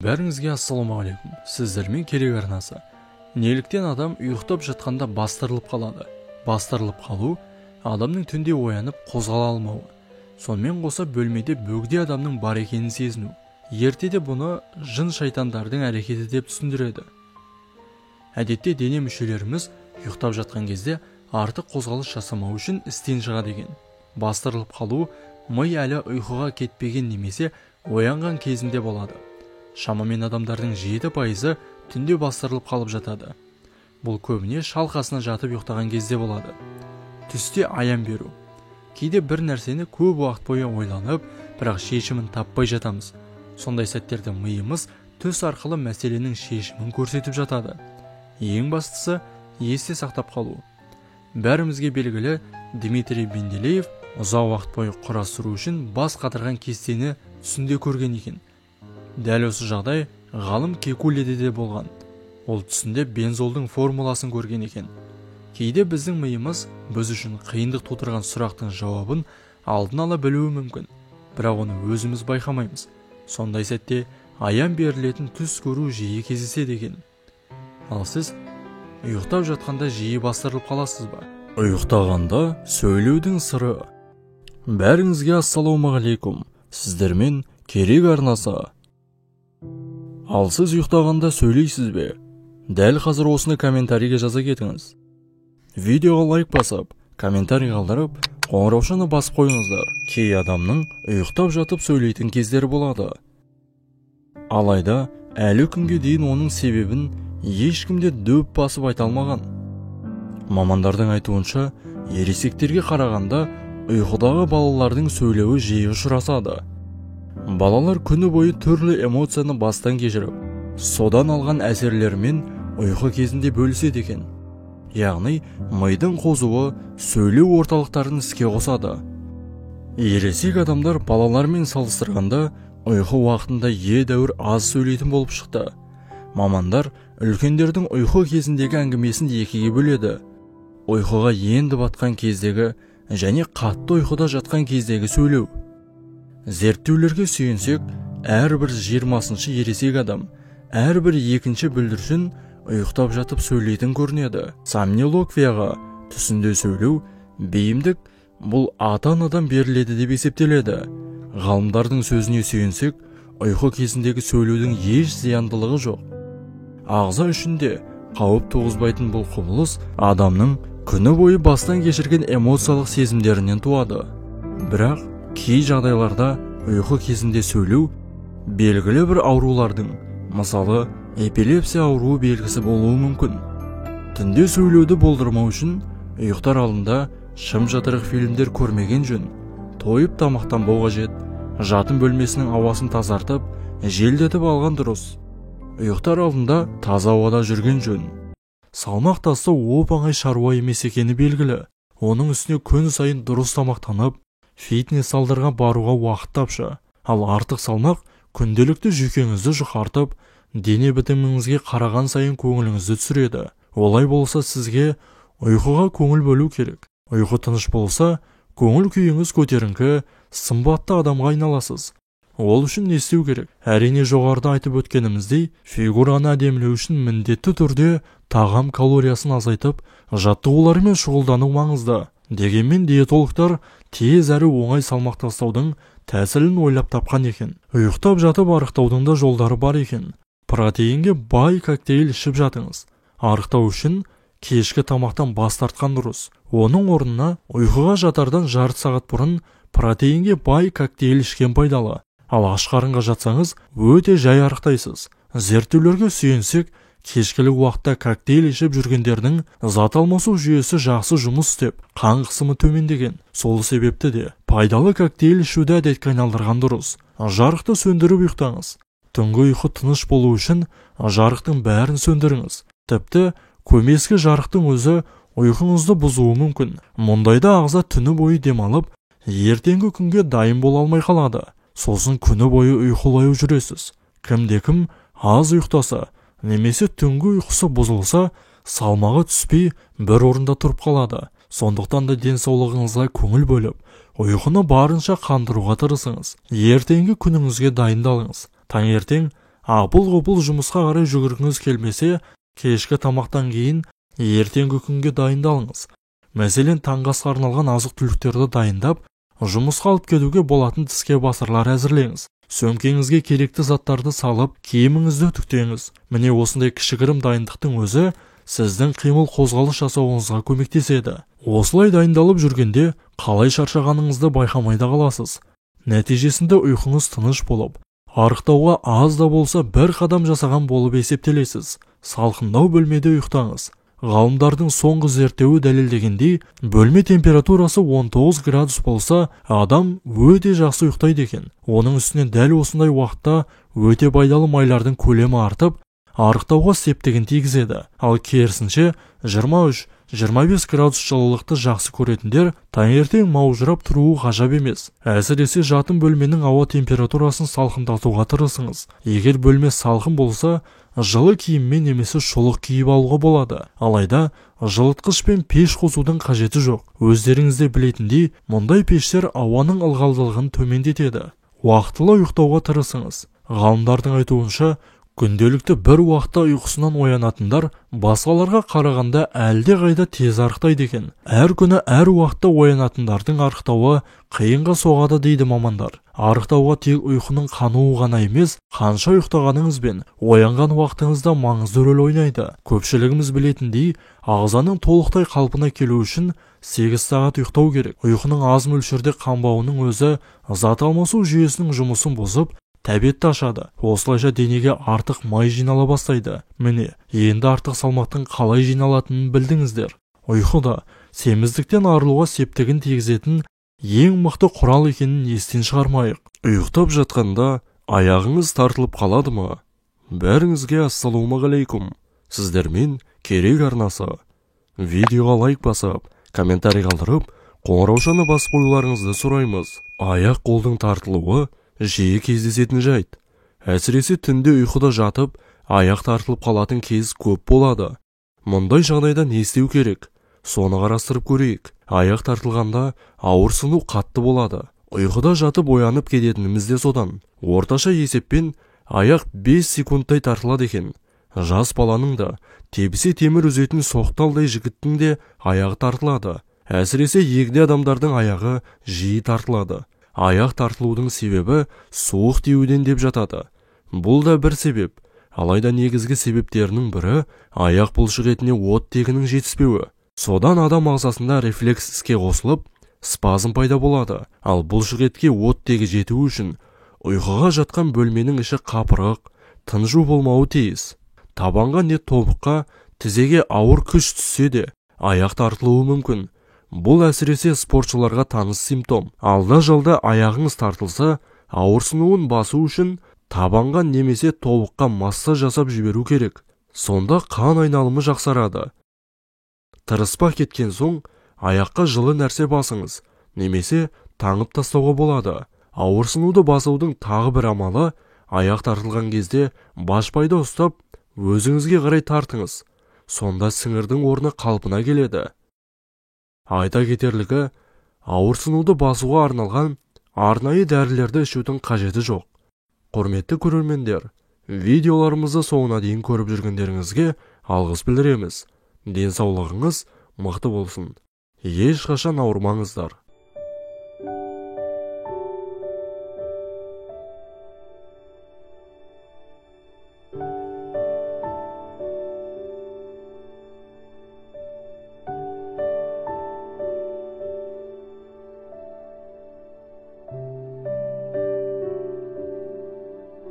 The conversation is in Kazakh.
Бәріңізге ассалаумағалейкум. Сіздермен керек арнасы. Неліктен адам ұйықтап жатқанда бастырылып қалады? Бастырылып қалу адамның түнде оянып қозғала алмауы. Сонымен қоса бөлмеде бөгде адамның бар екенін сезіну. Ертеде бұны жын шайтандардың әрекеті деп түсіндіреді. Әдетте дене мүшелеріміз ұйықтап жатқан кезде артық қозғалыс жасамау үшін істен шығады екен. Бастырылып қалу ми әлі ұйқыға кетпеген немесе оянған кезінде болады. Шамамен адамдардың 7% түнде бастырылып қалып жатады. Бұл көбіне шалқасына жатып ұйықтаған кезде болады. Түсте аян беру. Кейде бір нәрсені көп уақыт бойы ойланып, бірақ шешімін таппай жатамыз. Сондай сәттерде миымыз түс арқылы мәселенің шешімін көрсетіп жатады. Ең бастысы есте сақтап қалу. Бәрімізге белгілі Дмитрий Менделеев ұзақ уақыт бойы құрастыру үшін бас қатырған кестені түсінде көрген екен. Дәл осы жағдай ғалым Кекуледе де болған. Ол түсінде бензолдың формуласын көрген екен. Кейде біздің миымыз біз үшін қиындық тудырған сұрақтың жауабын алдын ала білуі мүмкін, бірақ оны өзіміз байқамаймыз. Сондай сәтте аян берілетін түс көру жиі кездеседі екен. Ал сіз ұйықтап жатқанда жиі бастырылып қаласыз ба? Ұйықтағанда сөйлеудің сыры. Бәріңізге ассалаумағалейкум. Сіздермен керек арнасы. Ал сіз ұйықтағанда сөйлейсіз бе? Дәл қазір осыны комментарийге жаза кетіңіз. Видеоға лайк басып, комментарий қалдырып, қоңыраушаны басып қойыңыздар. Кей адамның ұйықтап жатып сөйлейтін кездері болады. Алайда, әлі күнге дейін оның себебін ешкімде дөп басып айта алмаған. Мамандардың айтуынша, ересектерге қарағанда ұйқыдағы балалардың сөйлеуі жиі ұшырасады. Балалар күні бойы түрлі эмоцияны бастан кешіріп, содан алған әсерлермен ұйқы кезінде бөліседі екен. Яғни, мидың қозуы сөйлеу орталықтарын іске қосады. Ересек адамдар балалармен салыстырғанда ұйқы уақытында едәуір аз сөйлейтін болып шықты. Мамандар үлкендердің ұйқы кезіндегі әңгімесін екіге бөледі. Ұйқыға енді батқан кездегі және қатты ұйқыда жатқан кездегі сөйлеу. Зерттеулерге сүйенсек, әрбір 20-шы ересек адам, әрбір екінші бүлдіршін ұйықтап жатып сөйлейтін көрінеді. Сомнологияға түсінде сөйлеу бейімдік бұл ата-анадан беріледі деп есептеледі. Ғалымдардың сөзіне сүйенсек, ұйқы кезіндегі сөйлеудің еш зияндылығы жоқ. Ағза үшінде қауіп туғызбайтын бұл құбылыс адамның күні бойы бастан кешірген эмоциялық сезімдерінен туады. Бірақ кей жағдайларда ұйқы кезінде сөйлеу белгілі бір аурулардың, мысалы, эпилепсия ауруы белгісі болуы мүмкін. Түнде сөйлеуді болдырмау үшін ұйықтар алдында шым-жатырық фильмдер көрмеген жөн. Тойып тамақтанбау қажет, жатын бөлмесінің ауасын тазартып, желдетіп алған дұрыс. Ұйықтар алдында таза ауада жүрген жөн. Салмақ тастау оп-оңай шаруа емес екені белгілі. Оның үстіне күн сайын дұрыс тамақтанып, фитнес залдарға баруға уақыт тапшы. Ал артық салмақ күнделікті жүйкеңізді жұқартып, дене бітіміңізге қараған сайын көңіліңізді түсіреді. Олай болса сізге ұйқыға көңіл бөлу керек. Ұйқы тыныш болса, көңіл күйіңіз көтеріңкі, сымбатты адамға айналасыз. Ол үшін не істеу керек? Әрине жоғарыда айтып өткеніміздей, фигураны әдемілеу үшін міндетті түрде тағам калориясын азайтып, жаттығулармен шұғылдану маңызды. Дегенмен диетологтар тез әрі оңай салмақ тастаудың тәсілін ойлап тапқан екен. Ұйықтап жатып арықтаудың да жолдары бар екен. Протеинге бай коктейль ішіп жатыңыз. Арықтау үшін кешкі тамақтан бас тартқан дұрыс. Оның орнына ұйқыға жатардан жарты сағат бұрын протеинге бай коктейль ішкен пайдалы. Ал аш қарынға жатсаңыз, өте жай арықтайсыз. Зерттеулерге сүйенсек, кешкілік уақытта коктейль ішіп жүргендердің зат алмасу жүйесі жақсы жұмыс істеп, қан қысымы төмендеген. Сол себепті де пайдалы коктейль ішуді әдетке айналдырған дұрыс. Жарықты сөндіріп ұйықтаңыз. Түнгі ұйқы тыныш болу үшін жарықтың бәрін сөндіріңіз. Тіпті көмескі жарықтың өзі ұйқыңызды бұзуы мүмкін. Мұндайда ағза түні бойы демалып, ертеңгі күнге дайын бола алмай қалады. Сосын күні бойы ұйқылай жүресіз. Кімде-кім аз ұйықтаса, немесе түнгі ұйқысы бұзылса, салмағы түспей бір орында тұрып қалады. Сондықтан да денсаулығыңызға көңіл бөліп, ұйқыны барынша қандыруға тырысыңыз. Ертеңгі күніңізге дайындалыңыз. Таңертең апыл-ғұпыл жұмысқа қарай жүгіргіңіз келмесе, кешкі тамақтан кейін ертеңгі күнге дайындалыңыз. Мәселен, таңғы асқа арналған азық-түліктерді дайындап, жұмысқа алып кетуге болатын тіске басырлар әзірлеңіз. Сөмкеңізге керекті заттарды салып, киіміңізді үтіктеңіз. Міне осындай кішігірім дайындықтың өзі сіздің қимыл қозғалыс жасауыңызға көмектеседі. Осылай дайындалып жүргенде қалай шаршағаныңызды байқамай да қаласыз. Нәтижесінде ұйқыңыз тыныш болып, арықтауға аз да болса бір қадам жасаған болып есептелесіз. Салқындау бөлмеде ұйықтаңыз. Ғалымдардың соңғы зерттеуі дәлелдегендей, бөлме температурасы 19 градус болса, адам өте жақсы ұйықтайды екен. Оның үстіне дәл осындай уақытта өте пайдалы майлардың көлемі артып, арықтауға септігін тигізеді. Ал керісінше 23-25 градус жылылықты жақсы көретіндер таңертең маужырап тұруы ғажап емес. Әсіресе жатын бөлменің ауа температурасын салқындатуға тырысыңыз. Егер бөлме салқын болса, жылы киіммен немесе шұлық киіп алуға болады. Алайда жылытқыш пен пеш қосудың қажеті жоқ. Өздеріңізде білетіндей, мұндай пештер ауаның ылғалдылығын төмендетеді. Уақытылы ұйықтауға тырысыңыз. Ғалымдардың айтуынша, күнделікті бір уақытта ұйқысынан оянатындар басқаларға қарағанда әлде қайда тез арықтайды екен. Әр күні әр уақытта оянатындардың арықтауы қиынға соғады дейді мамандар. Арықтауға тек ұйқының қануы ғана емес, қанша ұйықтағаныңыз бен оянған уақытыңызда маңызды рөл ойнайды. Көпшілігіміз білетіндей, ағзаның толықтай қалпына келу үшін 8 сағат ұйықтау керек. Ұйқының аз мөлшерде қанбауының өзі зат алмасу жүйесінің жұмысын бұзып, тәбетті ашады. Осылайша денеге артық май жинала бастайды. Міне, енді артық салмақтың қалай жиналатынын білдіңіздер. Ұйқы да семіздіктен арылуға септігін тигізетін ең мықты құрал екенін естен шығармайық. Ұйықтап жатқанда аяғыңыз тартылып қалады ма? Бәріңізге ассалаумағалейкум. Сіздермен Керек арнасы. Видеоға лайк басып, комментарий қалдырып, қоңыраушаны басып қоюларыңызды сұраймыз. Аяқ қолдың тартылуы жиі кездесетін жайт. Әсіресе түнде ұйқыда жатып, аяқ тартылып қалатын кез көп болады. Мұндай жағдайда не істеу керек? Соны қарастырып көрейік. Аяқ тартылғанда ауырсыну қатты болады. Ұйқыда жатып оянып кететініміз де содан. Орташа есеппен аяқ 5 секундтай тартылады екен. Жас баланың да, тебісе темір үзетін соқталдай жігіттің де аяғы тартылады. Әсіресе егде адамдардың аяғы жиі тартылады. Аяқ тартылудың себебі суық тиюден деп жатады. Бұл да бір себеп. Алайда негізгі себептерінің бірі аяқ бұлшық етіне оттегінің жетіспеуі. Содан адам ағзасында рефлекс іске қосылып, спазм пайда болады. Ал бұлшық етке оттегі жетуі үшін ұйқыға жатқан бөлменің іші қапырық, тынжу болмауы тиіс. Табанға не тобыққа, тізеге ауыр күш түссе де, аяқ тартылуы мүмкін. Бұл әсіресе спортшыларға таныс симптом. Алда-жалда аяғыңыз тартылса, ауырсынуын басу үшін табанға немесе тобыққа массаж жасап жіберу керек. Сонда қан айналымы жақсарады. Тырыспақ кеткен соң, аяққа жылы нәрсе басыңыз, немесе таңып тастауға болады. Ауырсынуды басудың тағы бір амалы, аяқ тартылған кезде башпайды ұстап, өзіңізге қарай тартыңыз. Сонда сіңірдің орны қалпына келеді. Айта кетерлігі, ауырсынуды басуға арналған арнайы дәрілерді ішудің қажеті жоқ. Құрметті көрермендер, видеоларымызды соңына дейін көріп жүргендеріңізге алғыс білдіреміз. Денсаулығыңыз мықты болсын. Ешқашан ауырмаңыздар.